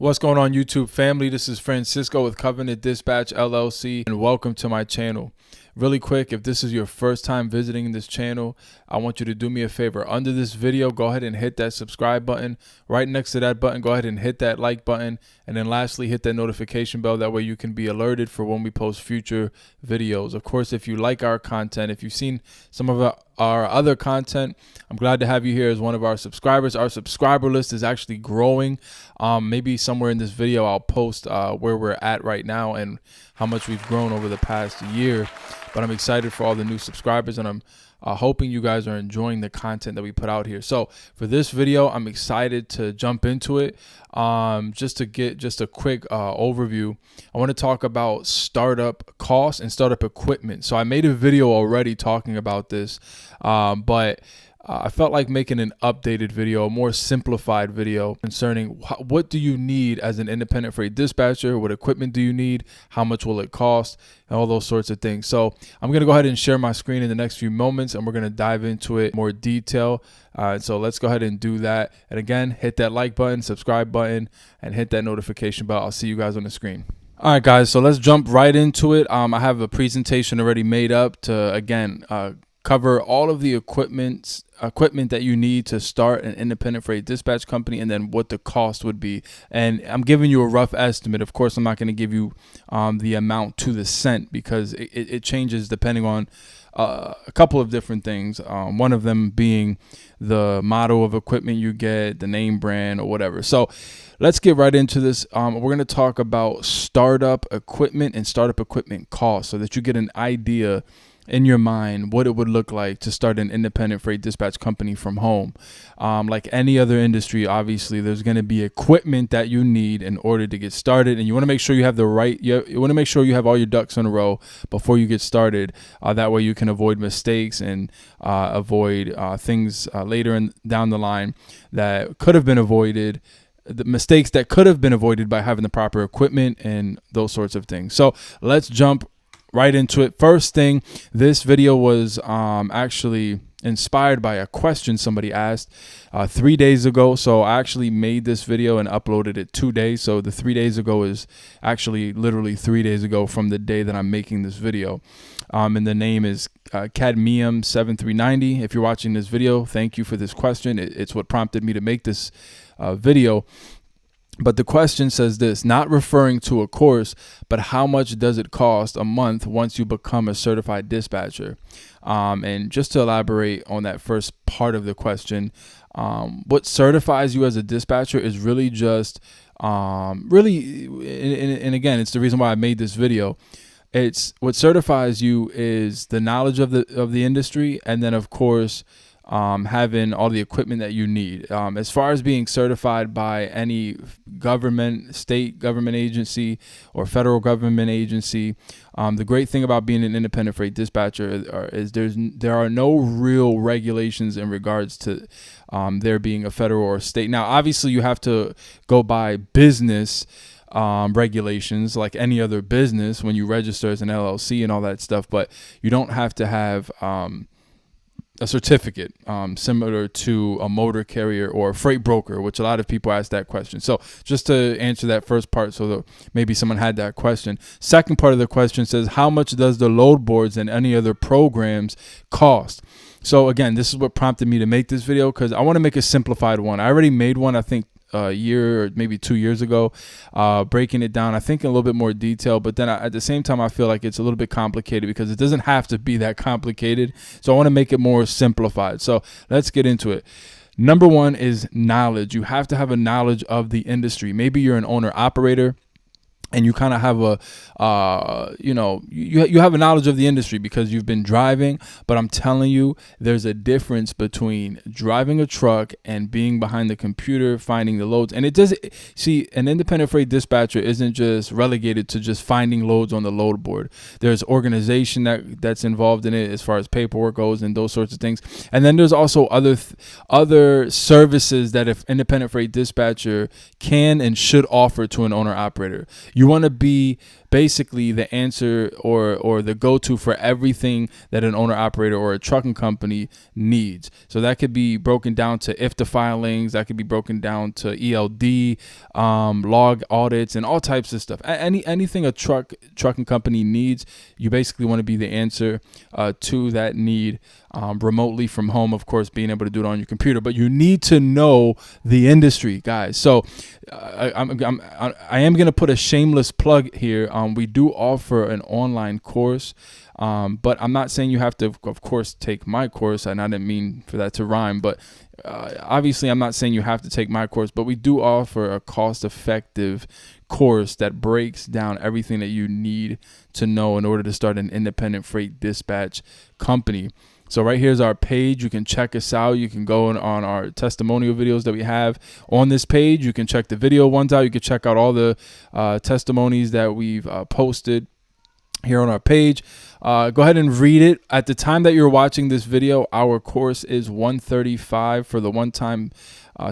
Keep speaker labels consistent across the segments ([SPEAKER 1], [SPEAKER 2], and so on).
[SPEAKER 1] What's going on, YouTube family? This is Francisco with Covenant Dispatch LLC, and welcome to my channel. Really quick, if this is your first time visiting this channel, I want you to do me a favor. Under this video, go ahead and hit that subscribe button. Right next to that button, go ahead and hit that like button. And then lastly, hit that notification bell. That way you can be alerted for when we post future videos. Of course, if you like our content, if you've seen some of our other content, I'm glad to have you here as one of our subscribers. Our subscriber list is actually growing. Maybe somewhere in this video, I'll post where we're at right now and how much we've grown over the past year. But I'm excited for all the new subscribers, and I'm hoping you guys are enjoying the content that we put out here. So for this video, I'm excited to jump into it. Just to get a quick overview, I want to talk about startup costs and startup equipment. So I made a video already talking about this, but I felt like making an updated video, a more simplified video concerning what do you need as an independent freight dispatcher, what equipment do you need, how much will it cost, and all those sorts of things. So I'm going to go ahead and share my screen in the next few moments, and we're going to dive into it in more detail. So let's go ahead and do that. And again, hit that like button, subscribe button, and hit that notification bell. I'll see you guys on the screen. All right, guys, so let's jump right into it. I have a presentation already made up to, again, cover all of the equipment that you need to start an independent freight dispatch company, and then what the cost would be. And I'm giving you a rough estimate. Of course, I'm not going to give you the amount to the cent, because it changes depending on a couple of different things. One of them being the model of equipment you get, the name brand, or whatever. So let's get right into this. We're going to talk about startup equipment and startup equipment costs, so that you get an idea in your mind what it would look like to start an independent freight dispatch company from home. Like any other industry, obviously there's going to be equipment that you need in order to get started, and you want to make sure you have you want to make sure you have all your ducks in a row before you get started. That way you can avoid mistakes and avoid things later down the line that could have been avoided. The mistakes that could have been avoided by having the proper equipment and those sorts of things. So let's jump right into it. First thing, this video was actually inspired by a question somebody asked 3 days ago. So I actually made this video and uploaded it 2 days. So the 3 days ago is actually literally 3 days ago from the day that I'm making this video. And the name is Cadmium 7390. If you're watching this video, thank you for this question. It's what prompted me to make this video. But the question says this: not referring to a course, but how much does it cost a month once you become a certified dispatcher? And just to elaborate on that first part of the question, what certifies you as a dispatcher is really just and again, it's the reason why I made this video. It's what certifies you is the knowledge of the industry, and then of course having all the equipment that you need. As far as being certified by any government, state government agency or federal government agency, the great thing about being an independent freight dispatcher is there are no real regulations in regards to there being a federal or state. Now, obviously, you have to go by business regulations like any other business when you register as an LLC and all that stuff, but you don't have to have a certificate similar to a motor carrier or a freight broker, which a lot of people ask that question. So just to answer that first part, so that maybe someone had that question. Second part of the question says, how much does the load boards and any other programs cost? So again, this is what prompted me to make this video, because I want to make a simplified one. I already made one, I think, a year or maybe 2 years ago, breaking it down, I think, in a little bit more detail. But then at the same time, I feel like it's a little bit complicated, because it doesn't have to be that complicated. So I want to make it more simplified. So let's get into it. Number one is knowledge. You have to have a knowledge of the industry. Maybe you're an owner operator, and you kind of have you have a knowledge of the industry because you've been driving. But I'm telling you, there's a difference between driving a truck and being behind the computer, finding the loads. And an independent freight dispatcher isn't just relegated to just finding loads on the load board. There's organization that's involved in it as far as paperwork goes and those sorts of things. And then there's also other services that an independent freight dispatcher can and should offer to an owner operator. You want to be basically the answer or the go-to for everything that an owner operator or a trucking company needs. So that could be broken down to IFTA filings, that could be broken down to ELD, log audits, and all types of stuff. Anything a trucking company needs, you basically want to be the answer to that need, remotely from home, of course, being able to do it on your computer. But you need to know the industry, guys. So I am going to put a shameless plug here. We do offer an online course, but I'm not saying you have to, of course, take my course, and I didn't mean for that to rhyme, but obviously I'm not saying you have to take my course, but we do offer a cost-effective course that breaks down everything that you need to know in order to start an independent freight dispatch company. So right here's our page. You can check us out. You can go on our testimonial videos that we have on this page. You can check the video ones out. You can check out all the testimonies that we've posted here on our page. Go ahead and read it. At the time that you're watching this video, our course is $135 for the one-time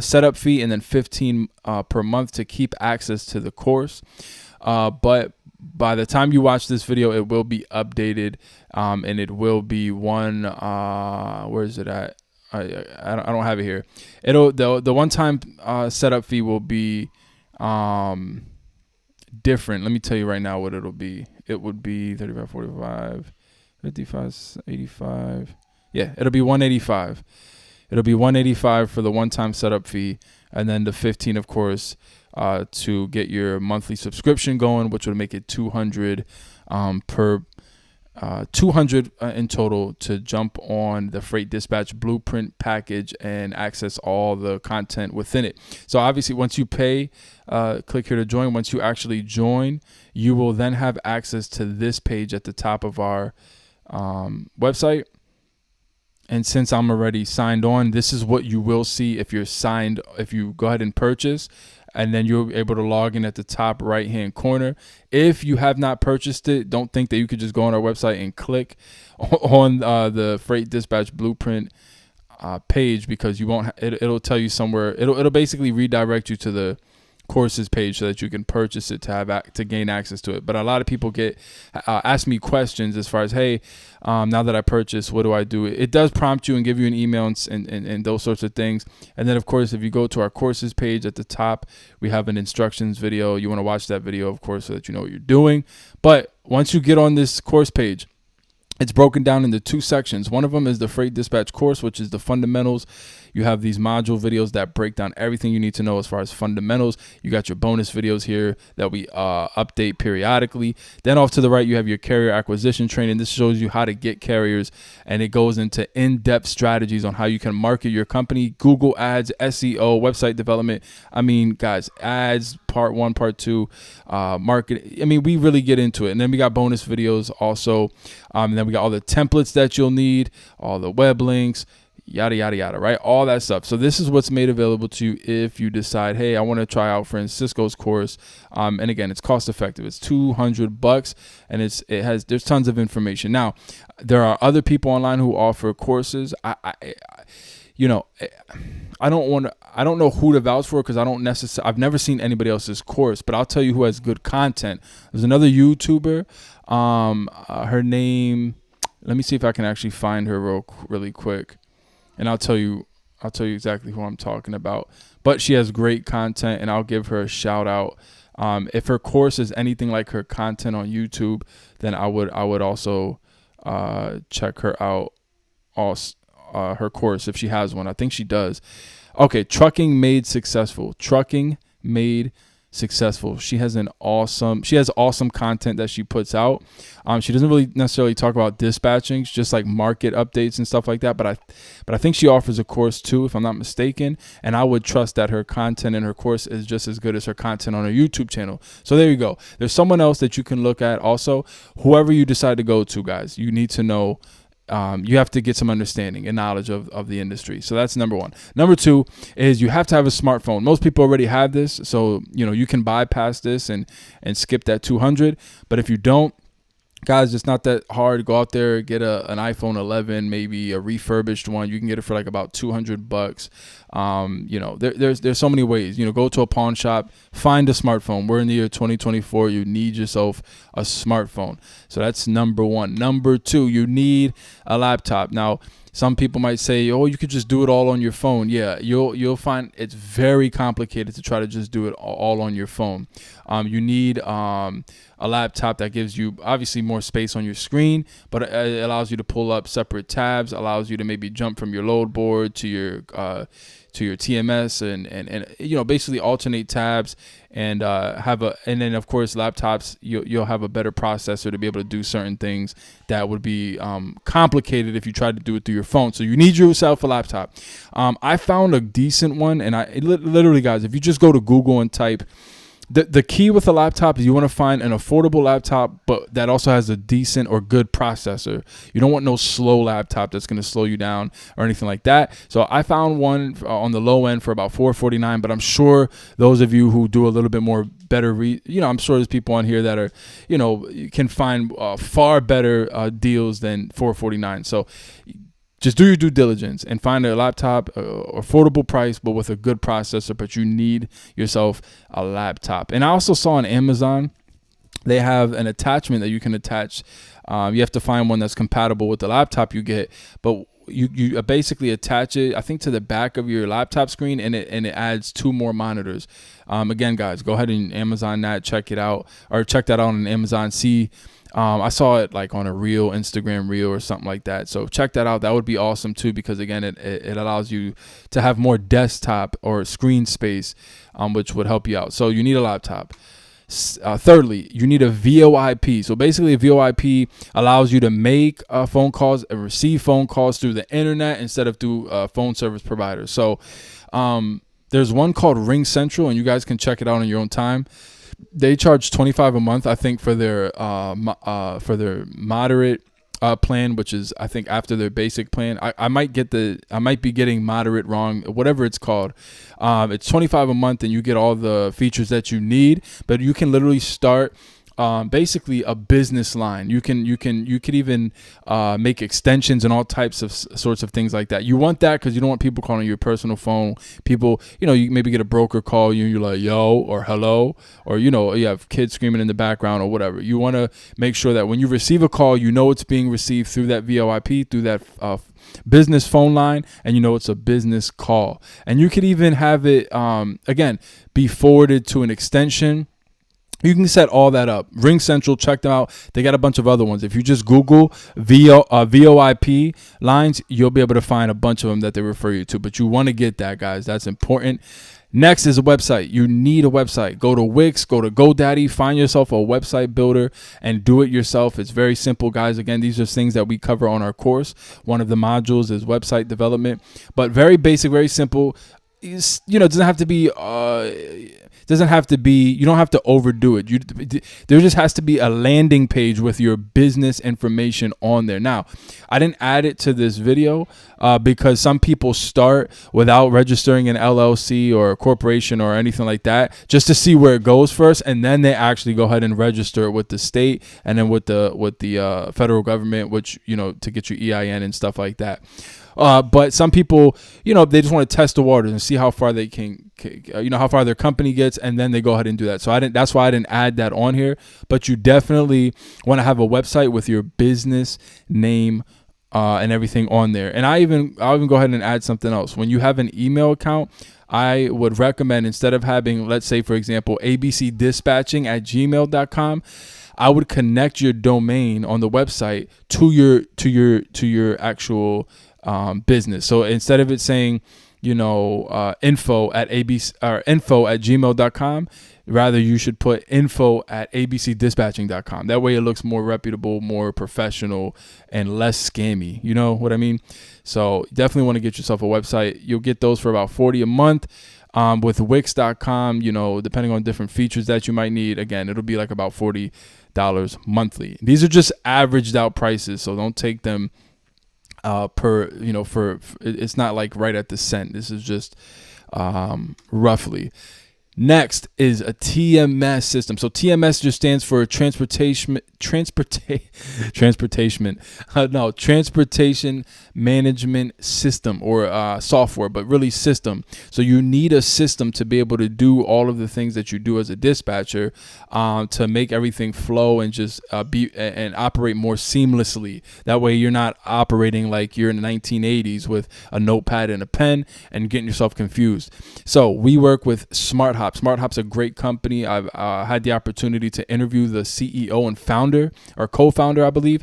[SPEAKER 1] setup fee, and then $15 per month to keep access to the course. But by the time you watch this video, it will be updated, and it will be where is it at? I don't have it here. The one-time setup fee will be different. Let me tell you right now what it'll be. It would be 35, 45, 55, 85. Yeah, it'll be 185. It'll be 185 for the one-time setup fee, and then the 15, of course, to get your monthly subscription going, which would make it 200 200 in total to jump on the Freight Dispatch Blueprint package and access all the content within it. So obviously, once you pay, click here to join. Once you actually join, you will then have access to this page at the top of our website. And since I'm already signed on, this is what you will see if you're signed, if you go ahead and purchase, and then you'll be able to log in at the top right-hand corner. If you have not purchased it, don't think that you could just go on our website and click on the Freight Dispatch Blueprint page, because you won't. It'll tell you somewhere. It'll basically redirect you to the courses page so that you can purchase it to gain access to it. But a lot of people ask me questions as far as, hey, now that I purchased, what do I do? It does prompt you and give you an email and those sorts of things. And then, of course, if you go to our courses page at the top, we have an instructions video. You want to watch that video, of course, so that you know what you're doing. But once you get on this course page, it's broken down into two sections. One of them is the Freight Dispatch course, which is the fundamentals. You have these module videos that break down everything you need to know as far as fundamentals. You got your bonus videos here that we update periodically. Then off to the right, you have your carrier acquisition training. This shows you how to get carriers, and it goes into in-depth strategies on how you can market your company, Google ads, SEO, website development. I mean, guys, ads, part 1, part 2, market. I mean, we really get into it. And then we got bonus videos also. And then we got all the templates that you'll need, all the web links, yada, yada, yada, right? All that stuff. So this is what's made available to you if you decide, hey, I want to try out Francisco's course. And again, it's cost effective. It's $200, and there's tons of information. Now, there are other people online who offer courses. I don't know who to vouch for, because I've never seen anybody else's course, but I'll tell you who has good content. There's another YouTuber, her name, let me see if I can actually find her really quick, and I'll tell you exactly who I'm talking about. But she has great content, and I'll give her a shout out. If her course is anything like her content on YouTube, then I would also check her out. Also, her course, if she has one. I think she does. Okay, Trucking Made Successful. Trucking Made Successful. She has awesome content that she puts out. She doesn't really necessarily talk about dispatching, just like market updates and stuff like that. But I think she offers a course too, if I'm not mistaken. And I would trust that her content in her course is just as good as her content on her YouTube channel. So there you go. There's someone else that you can look at also. Whoever you decide to go to, guys, you need to know. You have to get some understanding and knowledge of the industry. So that's number one. Number two is you have to have a smartphone. Most people already have this, so you can bypass this and skip that 200. But if you don't, Guys, it's not that hard. Go out there, get an iPhone 11, maybe a refurbished one. You can get it for like about $200. There's so many ways. Go to a pawn shop, find a smartphone. We're in the year 2024. You need yourself a smartphone. So that's number one. Number two, you need a laptop. Now, some people might say, oh, you could just do it all on your phone. Yeah, you'll find it's very complicated to try to just do it all on your phone. You need a laptop that gives you obviously more space on your screen, but it allows you to pull up separate tabs, allows you to maybe jump from your load board to your TMS and basically alternate tabs and and then of course laptops you'll have a better processor to be able to do certain things that would be complicated if you tried to do it through your phone. So you need yourself a laptop. I found a decent one, and literally, guys, if you just go to Google and type. The key with a laptop is you want to find an affordable laptop, but that also has a decent or good processor. You don't want no slow laptop that's going to slow you down or anything like that. So I found one on the low end for about $449, but I'm sure those of you who do a little bit more better, I'm sure there's people on here that are, can find far better deals than $449. So just do your due diligence and find a laptop, affordable price, but with a good processor. But you need yourself a laptop. And I also saw on Amazon, they have an attachment that you can attach. You have to find one that's compatible with the laptop you get, but you basically attach it, I think, to the back of your laptop screen, and it adds 2 more monitors. Again, guys, go ahead and Amazon that, check it out, or check that out on Amazon. See. I saw it like on a reel, Instagram reel or something like that. So check that out. That would be awesome too, because again, it allows you to have more desktop or screen space, which would help you out. So you need a laptop. Thirdly, you need a VoIP. So basically a VoIP allows you to make phone calls and receive phone calls through the internet instead of through phone service providers. So there's one called Ring Central, and you guys can check it out on your own time. They charge $25 a month, I think, for their moderate plan, which is, I think, after their basic plan. I might be getting moderate wrong, whatever it's called. It's $25 a month, and you get all the features that you need, but you can literally start basically a business line. You could even make extensions and all types of sorts of things like that. You want that because you don't want people calling your personal phone. People, you maybe get a broker call you and you're like, yo, or hello, or, you have kids screaming in the background or whatever. You want to make sure that when you receive a call, it's being received through that VoIP, through that business phone line, and it's a business call. And you could even have it, again, be forwarded to an extension. You can set all that up. Ring Central, check them out. They got a bunch of other ones. If you just Google VoIP lines, you'll be able to find a bunch of them that they refer you to. But you want to get that, guys. That's important. Next is a website. You need a website. Go to Wix, go to GoDaddy, find yourself a website builder and do it yourself. It's very simple, guys. Again, these are things that we cover on our course. One of the modules is website development, but very basic, very simple. It doesn't have to be you don't have to overdo it. There just has to be a landing page with your business information on there. Now, I didn't add it to this video because some people start without registering an LLC or a corporation or anything like that, just to see where it goes first, and then they actually go ahead and register it with the state and then with the federal government, which to get your EIN and stuff like that. But some people, they just want to test the waters and see how far they can, how far their company gets, and then they go ahead and do that. So that's why I didn't add that on here. But you definitely want to have a website with your business name and everything on there. And I'll even go ahead and add something else. When you have an email account, I would recommend, instead of having, let's say, for example, abcdispatching@gmail.com, I would connect your domain on the website to your actual business. So instead of it saying, info@gmail.com, rather you should put info@abcdispatching.com. That way it looks more reputable, more professional, and less scammy. You know what I mean? So definitely want to get yourself a website. You'll get those for about $40 a month. With Wix.com, depending on different features that you might need, again, it'll be like about $40 monthly. These are just averaged out prices, so don't take them it's not like right at the cent. This is just roughly. Next is a TMS system. So TMS just stands for transportation management system, or software, but really system. So you need a system to be able to do all of the things that you do as a dispatcher, to make everything flow and just be and operate more seamlessly. That way you're not operating like you're in the 1980s with a notepad and a pen and getting yourself confused. So we work with SMARTHOP. SMARTHOP's a great company. I've had the opportunity to interview the CEO and founder, or co-founder, I believe,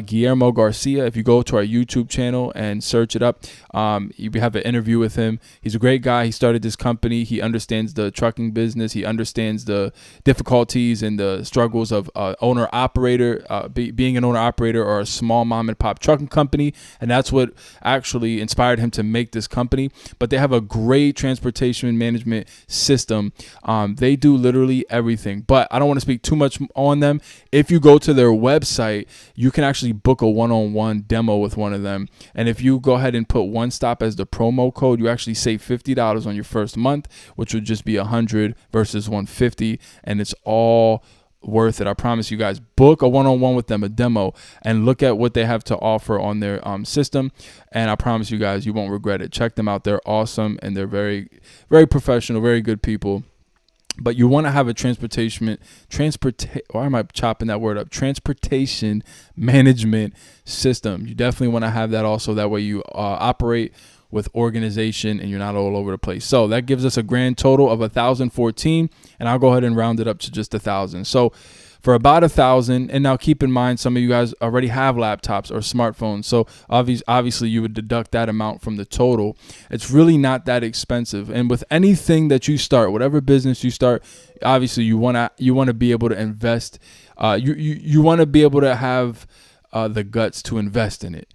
[SPEAKER 1] Guillermo Garcia. If you go to our YouTube channel and search it up, you have an interview with him. He's a great guy. He started this company. He understands the trucking business. He understands the difficulties and the struggles of owner-operator, being an owner-operator or a small mom-and-pop trucking company, and that's what actually inspired him to make this company. But they have a great transportation management system. They do literally everything, but I don't want to speak too much on them. If you go to their website, you can actually book a one-on-one demo with one of them. And if you go ahead and put One Stop as the promo code, you actually save $50 on your first month, which would just be $100 versus $150. And it's all worth it. I promise you guys. Book a one-on-one with them, a demo, and look at what they have to offer on their system, and I promise you guys, you won't regret it. Check them out. They're awesome, and they're very, very professional, very good people. But you want to have a transportation management system. You definitely want to have that also. That way you operate with organization and you're not all over the place. So that gives us a grand total of 1,014, and I'll go ahead and round it up to just 1,000. So for about 1,000, and now keep in mind, some of you guys already have laptops or smartphones, so obviously you would deduct that amount from the total. It's really not that expensive. And with anything that you start, whatever business you start, obviously you want to be able to invest. You want to be able to have the guts to invest in it.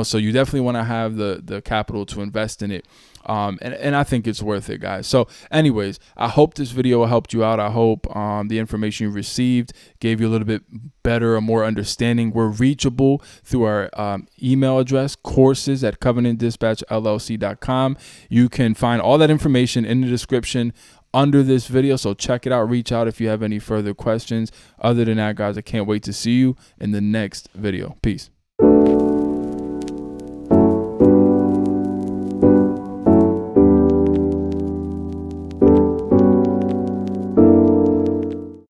[SPEAKER 1] So you definitely want to have the capital to invest in it. And I think it's worth it, guys. So anyways, I hope this video helped you out. I hope the information you received gave you a little bit better or more understanding. We're reachable through our email address, courses@covenantdispatchllc.com. You can find all that information in the description under this video, so check it out. Reach out if you have any further questions. Other than that, guys, I can't wait to see you in the next video. Peace.